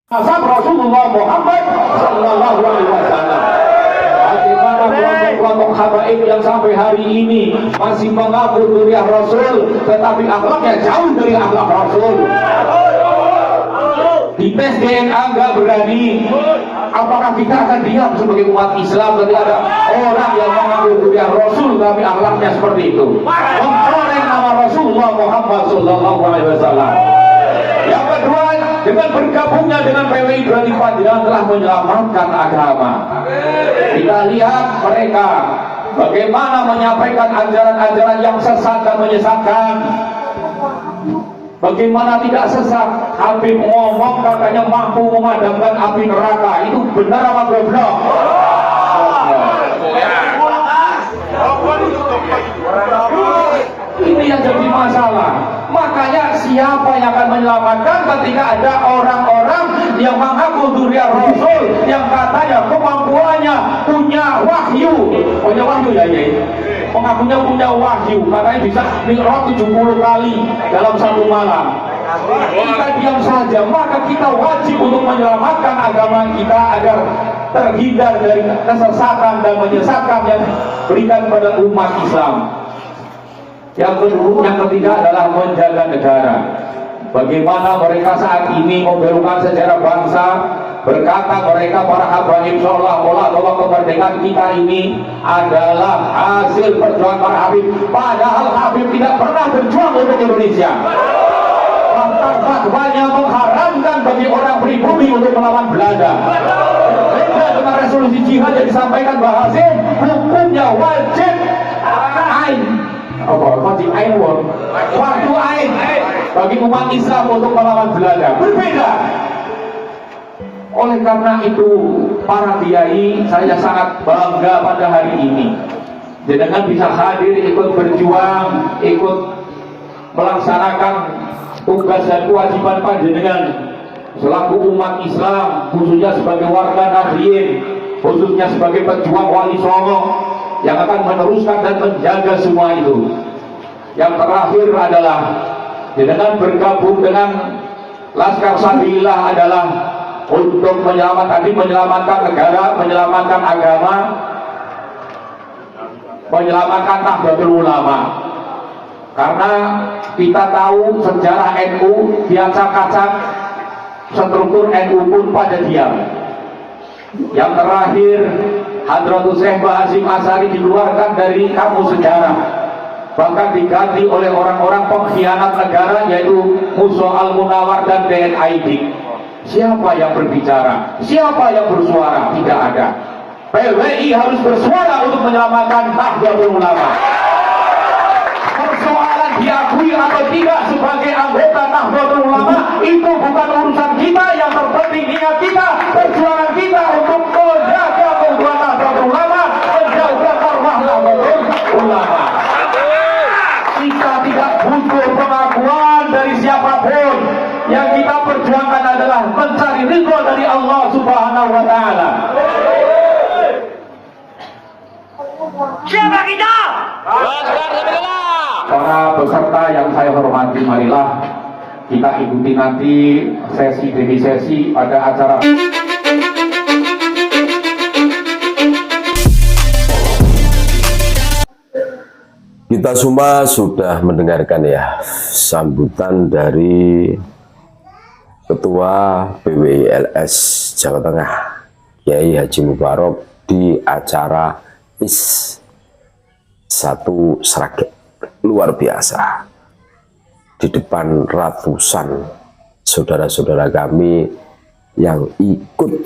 Asal Rasulullah Muhammad Sallallahu Alaihi Wasallam. Bagaimana kelompok-kelompok habaib yang sampai hari ini masih mengaku duriah Rasul, tetapi akhlaknya jauh dari akhlak Rasul. Di tes DNA nggak berani. Apakah kita akan diam sebagai umat Islam ketika ada orang yang mengaku duriah Rasul tapi akhlaknya seperti itu, mencoreng nama Rasulullah Muhammad Sallallahu Alaihi Wasallam? Yang kedua, dengan bergabungnya dengan PWI berarti Panjenengan telah menyelamatkan agama. Kita lihat mereka bagaimana menyampaikan ajaran-ajaran yang sesat dan menyesatkan. Bagaimana tidak sesat? Habib ngomong katanya mampu memadamkan api neraka. Itu benar apa goblok? Ini yang jadi masalah. Makanya siapa yang akan menyelamatkan ketika ada orang-orang yang mengaku duriah Rasul, yang katanya kemampuannya punya wahyu, ya, mengakunya punya wahyu, katanya bisa mi'raj 70 kali dalam satu malam. Kita diam saja, maka kita wajib untuk menyelamatkan agama kita agar terhindar dari kesesatan dan menyesatkan yang berikan pada umat Islam. Yang ketiga adalah menjaga negara. Bagaimana mereka saat ini membelokkan sejarah bangsa, berkata mereka para habaib seolah-olah bahwa kemerdekaan kita ini adalah hasil perjuangan para habib, padahal habib tidak pernah berjuang untuk Indonesia. Fatwanya mengharamkan bagi orang pribumi untuk melawan Belanda. Berbeda dengan resolusi jihad yang disampaikan Mbah Hasim, hukumnya wajib ain. Wajib ain, waktu ain bagi umat Islam untuk melawan Belanda. Berbeda. Oleh karena itu, para kiai, saya sangat bangga pada hari ini dengan bisa hadir, ikut berjuang, ikut melaksanakan tugas dan kewajiban panjenengan selaku umat Islam, khususnya sebagai warga Nahdliyin, khususnya sebagai pejuang Wali Songo yang akan meneruskan dan menjaga semua itu. Yang terakhir adalah dengan bergabung dengan Laskar Sabilillah adalah untuk menyelamatkan negara, menyelamatkan agama, menyelamatkan Nahdlatul Ulama. Karena kita tahu sejarah NU diacak-acak, struktur NU pun pada diam. Yang terakhir, Hadratus Syekh Mbah Hasyim Asy'ari dikeluarkan dari kamus sejarah, bahkan diganti oleh orang-orang pengkhianat negara, yaitu Musa Al-Munawar dan DN Aidik. Siapa yang berbicara? Siapa yang bersuara? Tidak ada. PWI harus bersuara untuk menyelamatkan Nahdlatul Ulama. Persoalan diakui atau tidak sebagai anggota Nahdlatul Ulama itu bukan urusan kita. Yang terpenting ingat kita, perjuangan kita untuk menjaga keutuhan Nahdlatul Ulama, menjauhkan marwah Nahdlatul Ulama. Kita tidak butuh pengakuan dari siapapun. Yang kita perjuangkan adalah mencari ridho dari Allah Subhanahu wa Ta'ala. Siapa kita? Para peserta yang saya hormati, marilah kita ikuti nanti sesi demi sesi pada acara. Kita semua sudah mendengarkan ya sambutan dari Ketua PWI-LS Jawa Tengah, Kiai Haji Mubarok, di acara IS 1 Sragen. Luar biasa, di depan ratusan saudara-saudara kami yang ikut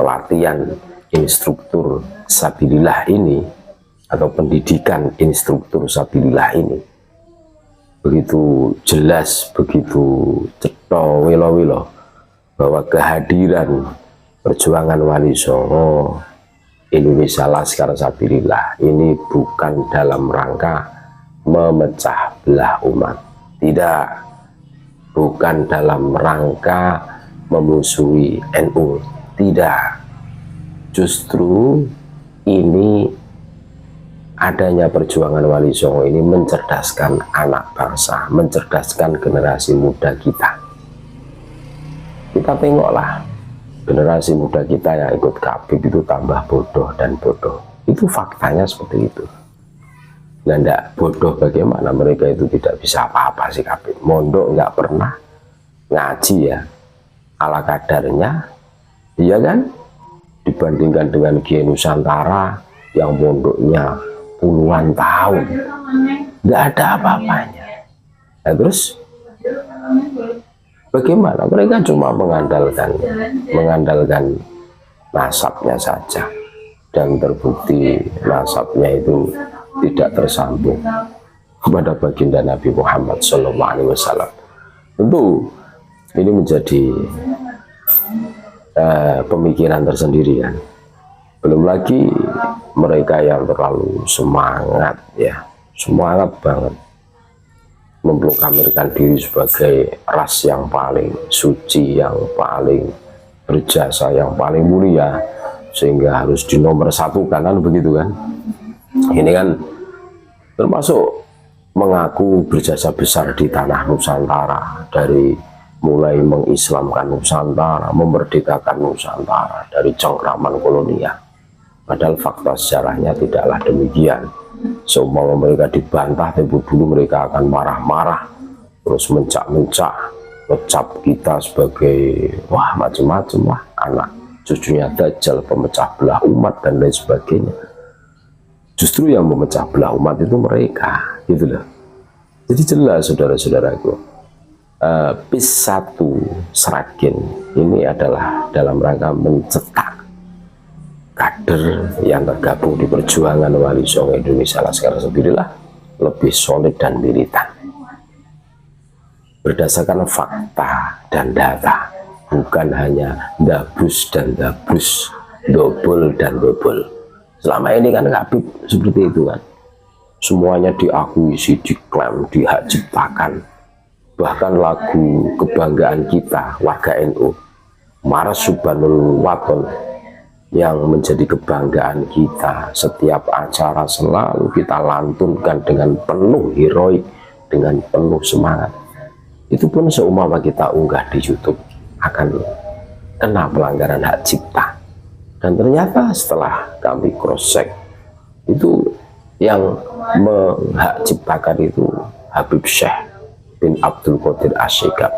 pelatihan instruktur Sabilillah ini, atau pendidikan instruktur Sabilillah ini. Begitu jelas, begitu cetha wilo-wilo bahwa kehadiran perjuangan Wali Songo Indonesia Laskar Sabilillah ini bukan dalam rangka memecah belah umat, tidak, bukan dalam rangka memusuhi NU, tidak. Justru ini adanya perjuangan Wali Songo ini mencerdaskan anak bangsa, mencerdaskan generasi muda kita. kita tengoklah generasi muda kita yang ikut KABIP itu tambah bodoh dan bodoh. Itu faktanya seperti itu. Nah, enggak bodoh bagaimana mereka itu tidak bisa apa-apa sih KABIP. Mondok nggak pernah, ngaji ya ala kadarnya, iya kan? Dibandingkan dengan Kiai Nusantara yang mondoknya puluhan tahun, nggak ada apa-apanya. Nah, terus bagaimana? Mereka cuma mengandalkan nasabnya saja, dan terbukti nasabnya itu tidak tersambung kepada baginda Nabi Muhammad SAW. Tentu ini menjadi pemikiran tersendiri kan. Belum lagi mereka yang terlalu semangat ya, semangat banget memproklamirkan diri sebagai ras yang paling suci, yang paling berjasa, yang paling mulia, sehingga harus dinomorsatukan kan begitu kan. Ini kan termasuk mengaku berjasa besar di tanah Nusantara, dari mulai mengislamkan Nusantara, memerdekakan Nusantara dari cengkraman kolonial. Padahal fakta sejarahnya tidaklah demikian. Seumpama mereka dibantah, tempo dulu mereka akan marah-marah, terus mencak-mencak, ngecap kita sebagai wah macam-macam lah, anak cucunya Dajjal, pemecah belah umat dan lain sebagainya. Justru yang memecah belah umat itu mereka, gitu loh. Jadi jelas saudara-saudaraku, PIS 1 Sragen ini adalah dalam rangka mencetak kader yang tergabung di perjuangan Wali Songo Indonesia Laskar sendirilah lebih solid dan militan berdasarkan fakta dan data, bukan hanya dabus dan dabus, dobol dan dobol. Selama ini kan KABIP seperti itu kan, semuanya diakuisi, diklaim, dihak ciptakan. Bahkan lagu kebanggaan kita warga NU, Mars Subhanul Waton, yang menjadi kebanggaan kita, setiap acara selalu kita lantunkan dengan penuh heroik, dengan penuh semangat. Itu pun seumpama kita unggah di YouTube akan kena pelanggaran hak cipta. Dan ternyata setelah kami cross check, itu yang menghak ciptakan itu Habib Syekh bin Abdul Qadir Asyikab.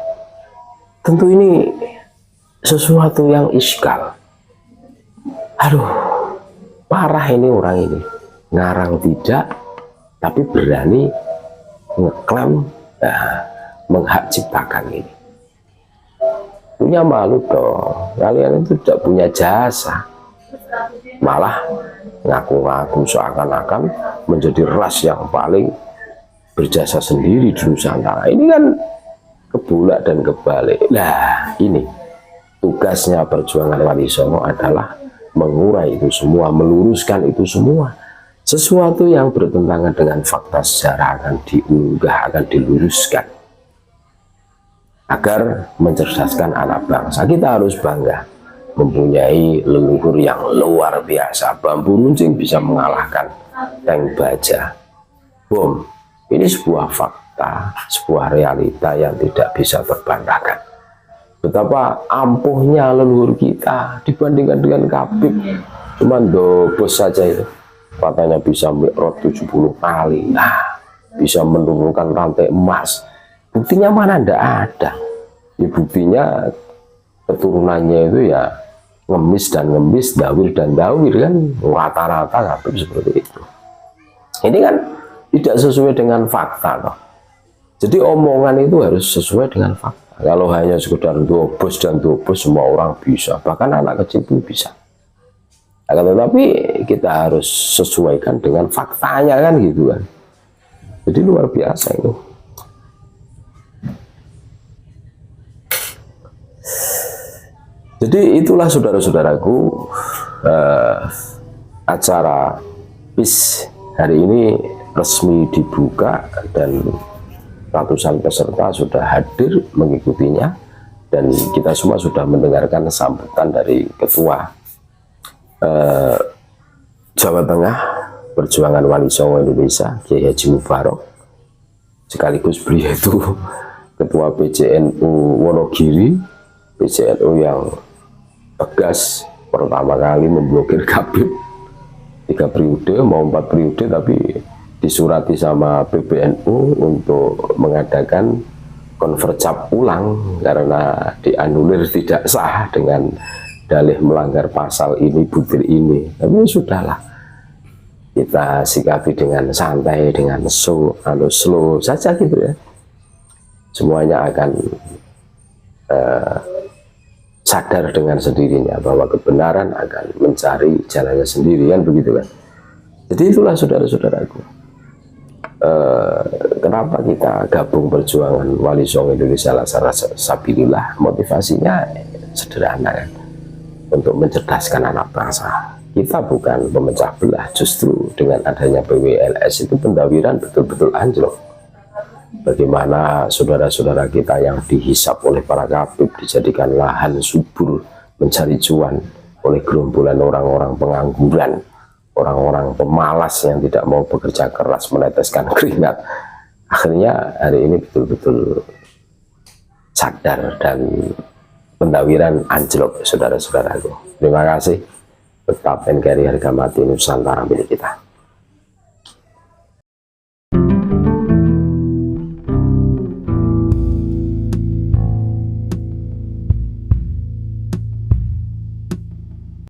Tentu ini sesuatu yang iskal. Aduh, parah ini orang ini, ngarang tidak tapi berani ngeklaim menghak ciptakan ini. Punya malu dong, kalian itu tidak punya jasa, malah ngaku-ngaku seakan-akan menjadi ras yang paling berjasa sendiri di Nusantara. Ini kan kebolak dan kebalik. Nah, ini tugasnya perjuangan Wali Songo adalah mengurai itu semua, meluruskan itu semua. Sesuatu yang bertentangan dengan fakta sejarah akan diunggah, akan diluruskan, agar mencerdaskan anak bangsa. Kita harus bangga mempunyai leluhur yang luar biasa. Bambu runcing bisa mengalahkan tank baja, bom. Ini sebuah fakta, sebuah realita yang tidak bisa terbantahkan. Betapa ampuhnya leluhur kita dibandingkan dengan KABIP. Cuman dobos saja itu, katanya bisa mi'raj 70 kali, bisa menurunkan rantai emas. Buktinya mana? Ndak ada. Ya, buktinya keturunannya itu ya ngemis dan ngemis, dawir dan dawir kan, rata-rata KABIP seperti itu. Ini kan tidak sesuai dengan fakta toh. Jadi omongan itu harus sesuai dengan fakta. Kalau hanya sekedar dobos dan dobos, semua orang bisa, bahkan anak kecil pun bisa. Tetapi kita harus sesuaikan dengan faktanya kan gitu kan. Jadi luar biasa itu. Jadi itulah saudara-saudaraku, acara PIS hari ini resmi dibuka dan ratusan peserta sudah hadir mengikutinya, dan kita semua sudah mendengarkan sambutan dari Ketua Jawa Tengah Perjuangan Wali Songo Indonesia, Kiai Haji Mubarok, sekaligus beliau itu Ketua PCNU Wonogiri, PCNU yang tegas pertama kali memblokir Habib 3 periode mau 4 periode, tapi disurati sama PBNU untuk mengadakan konvercap ulang karena dianulir tidak sah dengan dalih melanggar pasal ini butir ini. Tapi sudahlah, kita sikapi dengan santai, dengan slow saja gitu ya. Semuanya akan sadar dengan sendirinya bahwa kebenaran akan mencari jalannya sendiri, kan begitu kan. Jadi itulah saudara-saudaraku, kenapa kita gabung perjuangan Wali Songo Indonesia Sabilillah. Motivasinya sederhana kan, untuk mencerdaskan anak bangsa. Kita bukan pemecah belah, justru dengan adanya PWLS itu pendawiran betul-betul anjlok. Bagaimana saudara-saudara kita yang dihisap oleh para kabib dijadikan lahan subur mencari cuan oleh gerombolan orang-orang pengangguran, orang-orang pemalas yang tidak mau bekerja keras meneteskan keringat. Akhirnya hari ini betul-betul sadar dan pendawiran anjlok saudara-saudaraku. Terima kasih. Tetap NKRI harga mati Nusantara milik kita.